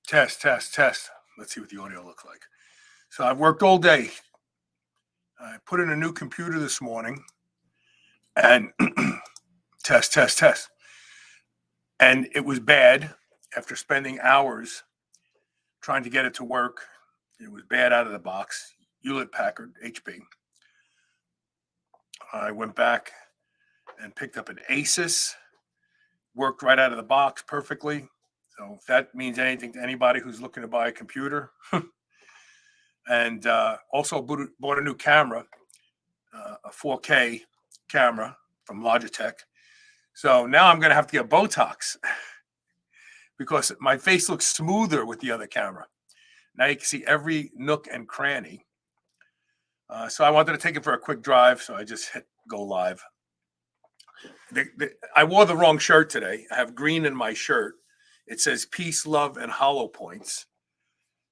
Test, test, test. Let's see what the audio looks like. So I've worked all day. I put in a new computer this morning and test, test, test. And it was bad after spending hours trying to get it to work. It was bad out of the box. Hewlett Packard, HP. I went back and picked up an Asus. Worked right out of the box perfectly. So if that means anything to anybody who's looking to buy a computer. And also bought a new camera, a 4K camera from Logitech. So now I'm going to have to get Botox because my face looks smoother with the other camera. Now you can see every nook and cranny. So I wanted to take it for a quick drive, so I just hit go live. I wore the wrong shirt today. I have green in my shirt. It says peace, love, and hollow points.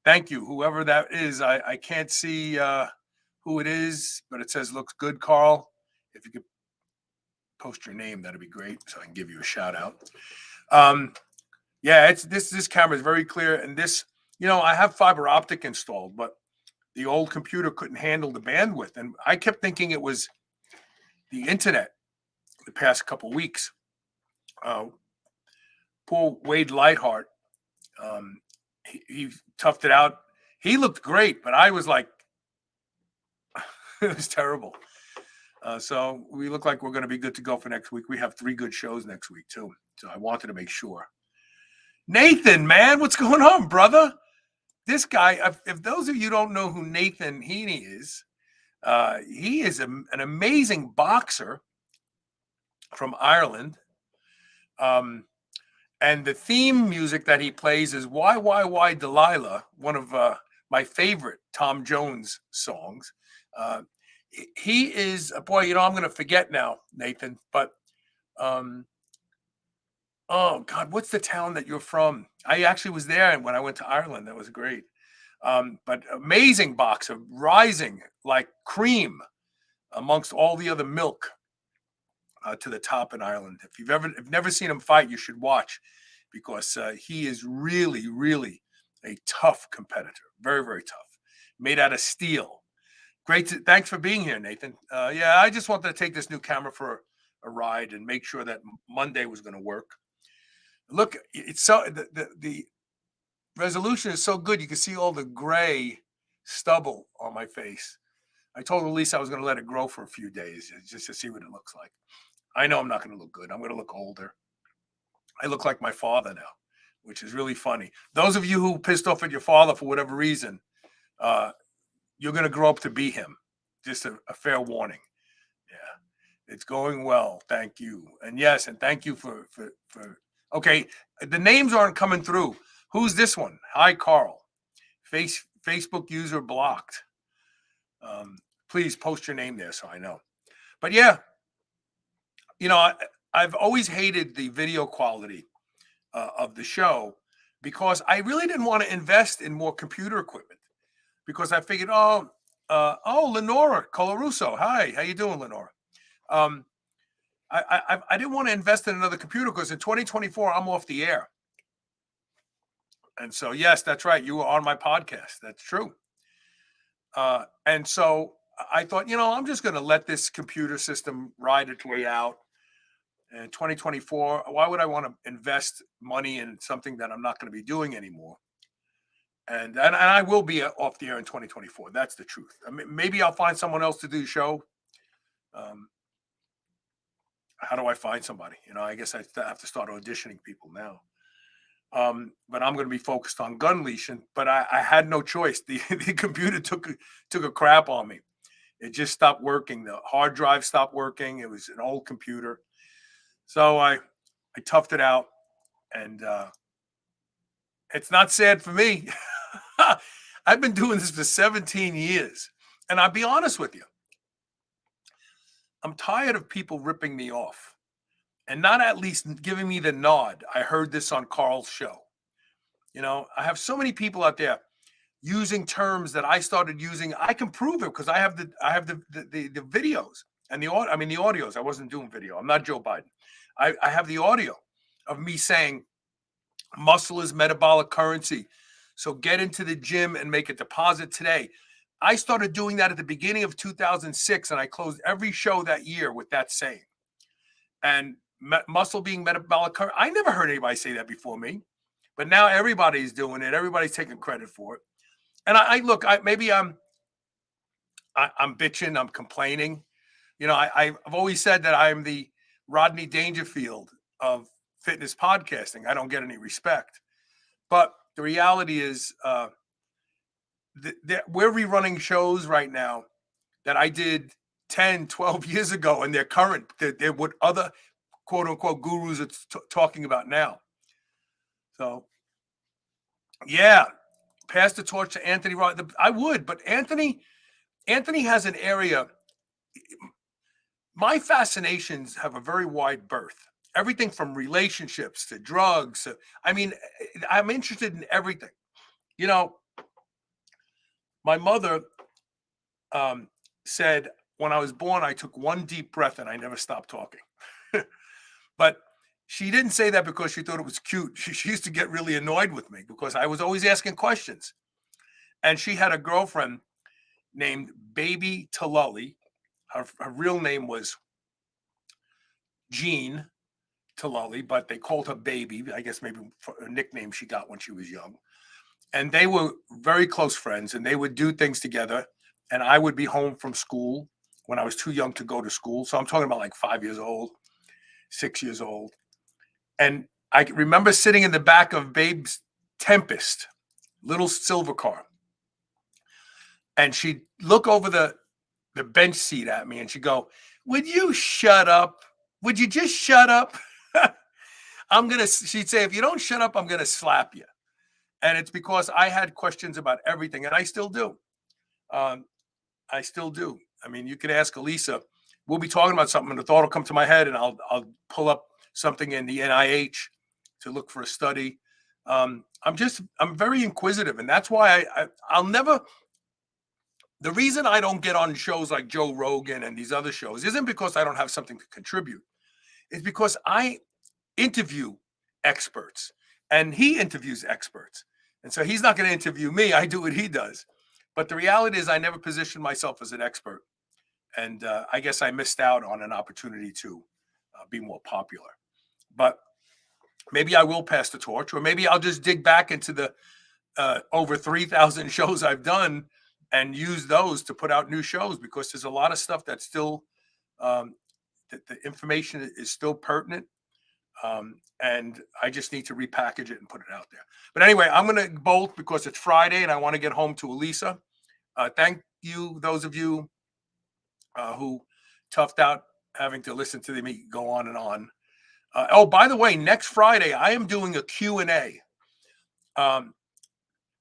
Thank you, whoever that is. I can't see who it is, but it says looks good, Carl. If you could post your name, that'd be great, so I can give you a shout out. Yeah, it's this camera is very clear, and this, I have fiber optic installed, but the old computer couldn't handle the bandwidth, and I kept thinking it was the internet the past couple of weeks. Poor Wade Lightheart, he toughed it out. He looked great, but I was like, it was terrible. So we look like we're going to be good to go for next week. We have 3 good shows next week too. So I wanted to make sure. Nathan, man, what's going on, brother? This guy, if those of you don't know who Nathan Heaney is, he is an amazing boxer from Ireland. And the theme music that he plays is Why Delilah, one of my favorite Tom Jones songs. He is, boy, I'm going to forget now, Nathan, but oh, God, what's the town that you're from? I actually was there when I went to Ireland. That was great. But amazing boxer, rising like cream amongst all the other milk to the top in Ireland. If you've never seen him fight, you should watch because he is really, really a tough competitor. Very, very tough. Made out of steel. Great. Thanks for being here, Nathan. Yeah, I just wanted to take this new camera for a ride and make sure that Monday was going to work. Look, it's so the resolution is so good. You can see all the gray stubble on my face. I told Elise I was going to let it grow for a few days just to see what it looks like. I know I'm not going to look good. I'm going to look older. I look like my father now, which is really funny. Those of you who pissed off at your father for whatever reason, you're going to grow up to be him. Just a fair warning. Yeah, it's going well. Thank you. And yes, and thank you for. Okay, the names aren't coming through. Who's this one? Hi, Carl. Facebook user blocked. Please post your name there so I know. But yeah, I've always hated the video quality of the show because I really didn't want to invest in more computer equipment because I figured, Lenora Colarusso. Hi, how you doing, Lenora? I didn't want to invest in another computer because in 2024 I'm off the air. And so, yes, that's right. You were on my podcast. That's true. And so I thought, I'm just going to let this computer system ride its way out. In 2024, why would I want to invest money in something that I'm not going to be doing anymore? And I will be off the air in 2024. That's the truth. I mean, maybe I'll find someone else to do the show. How do I find somebody? I guess I have to start auditioning people now. But I'm going to be focused on Gunleash. But I had no choice. The computer took a crap on me. It just stopped working. The hard drive stopped working. It was an old computer. So I toughed it out. And it's not sad for me. I've been doing this for 17 years. And I'll be honest with you. I'm tired of people ripping me off and not at least giving me the nod. I heard this on Carl's show. I have so many people out there using terms that I started using. I can prove it because I have the videos and the audios. I wasn't doing video. I'm not Joe Biden. I have the audio of me saying muscle is metabolic currency. So get into the gym and make a deposit today. I started doing that at the beginning of 2006, and I closed every show that year with that saying. And muscle being metabolic. I never heard anybody say that before me, but now everybody's doing it. Everybody's taking credit for it. And I look, maybe I'm bitching, I'm complaining. You know, I've always said that I'm the Rodney Dangerfield of fitness podcasting. I don't get any respect, but the reality is, we're rerunning shows right now that I did 10, 12 years ago, and they're current. They're what other quote unquote gurus are talking about now. So, yeah, pass the torch to Anthony. I would, but Anthony has an area. My fascinations have a very wide berth. Everything from relationships to drugs. I mean, I'm interested in everything. You know, my mother said when I was born, I took one deep breath and I never stopped talking. But she didn't say that because she thought it was cute. She used to get really annoyed with me because I was always asking questions. And she had a girlfriend named Baby Talulli. Her real name was Jean Talulli, but they called her Baby. I guess maybe a nickname she got when she was young. And they were very close friends, and they would do things together. And I would be home from school when I was too young to go to school. So I'm talking about like 5 years old, 6 years old. And I remember sitting in the back of Babe's Tempest, little silver car. And she'd look over the bench seat at me and she'd go, "Would you shut up? Would you just shut up?" She'd say, "If you don't shut up, I'm going to slap you." And it's because I had questions about everything, and I still do. I still do. I mean, you could ask Elisa. We'll be talking about something, and the thought will come to my head, and I'll pull up something in the NIH to look for a study. I'm very inquisitive, and that's why I'll never. The reason I don't get on shows like Joe Rogan and these other shows isn't because I don't have something to contribute. It's because I interview experts, and he interviews experts. And so he's not going to interview me. I do what he does. But the reality is I never positioned myself as an expert. And I guess I missed out on an opportunity to be more popular. But maybe I will pass the torch, or maybe I'll just dig back into the over 3,000 shows I've done and use those to put out new shows, because there's a lot of stuff that's still, that the information is still pertinent. And I just need to repackage it and put it out there. But anyway, I'm going to bolt because it's Friday and I want to get home to Elisa. Thank you, those of you who toughed out having to listen to me go on and on. Oh, by the way, next Friday, I am doing a Q&A.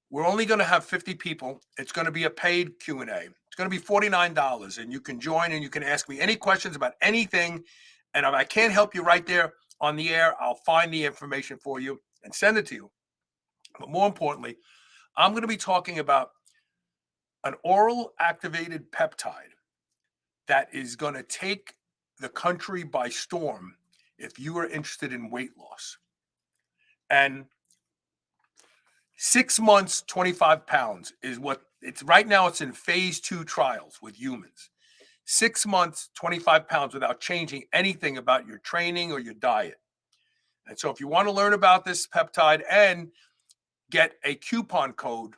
We're only going to have 50 people. It's going to be a paid Q&A. It's going to be $49, and you can join and you can ask me any questions about anything. And if I can't help you right there on the air, I'll find the information for you and send it to you. But more importantly, I'm going to be talking about an oral activated peptide that is going to take the country by storm if you are interested in weight loss. And 6 months, 25 pounds is what it's right now. It's in phase 2 trials with humans. 6 months, 25 pounds without changing anything about your training or your diet. And so if you want to learn about this peptide and get a coupon code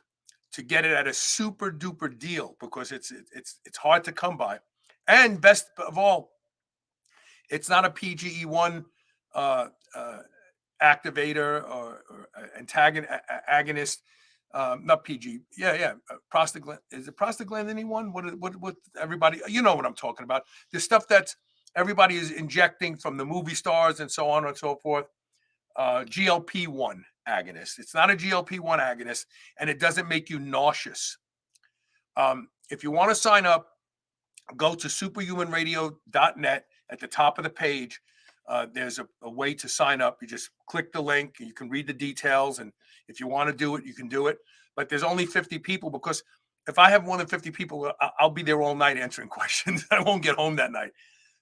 to get it at a super duper deal, because it's hard to come by. And best of all, it's not a PGE1 activator or agonist. Not PG. Prostaglandin. Is it prostaglandin one? What everybody, you know what I'm talking about. The stuff that everybody is injecting from the movie stars and so on and so forth. GLP-1 agonist. It's not a GLP-1 agonist, and it doesn't make you nauseous. If you want to sign up, go to superhumanradio.net. At the top of the page, there's a way to sign up. You just click the link, and you can read the details. And if you want to do it, you can do it. But there's only 50 people, because if I have more than 50 people, I'll be there all night answering questions. I won't get home that night.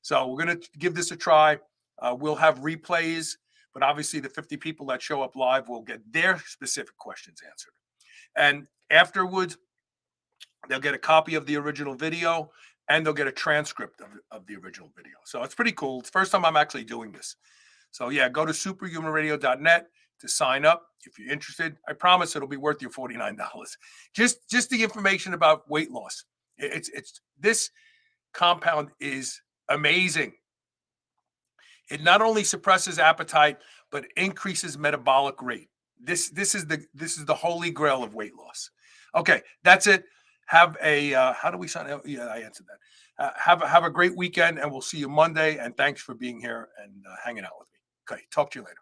So we're going to give this a try. We'll have replays, but obviously the 50 people that show up live will get their specific questions answered. And afterwards, they'll get a copy of the original video and they'll get a transcript of the original video. So it's pretty cool. It's the first time I'm actually doing this. So yeah, go to superhumanradio.net to sign up if you're interested. I promise it'll be worth your $49. Just the information about weight loss. It's this compound is amazing. It not only suppresses appetite but increases metabolic rate. This is the holy grail of weight loss. Okay, that's it. Have a how do we sign? Oh, yeah, I answered that. Have a great weekend, and we'll see you Monday. And thanks for being here and hanging out with me. Okay, talk to you later.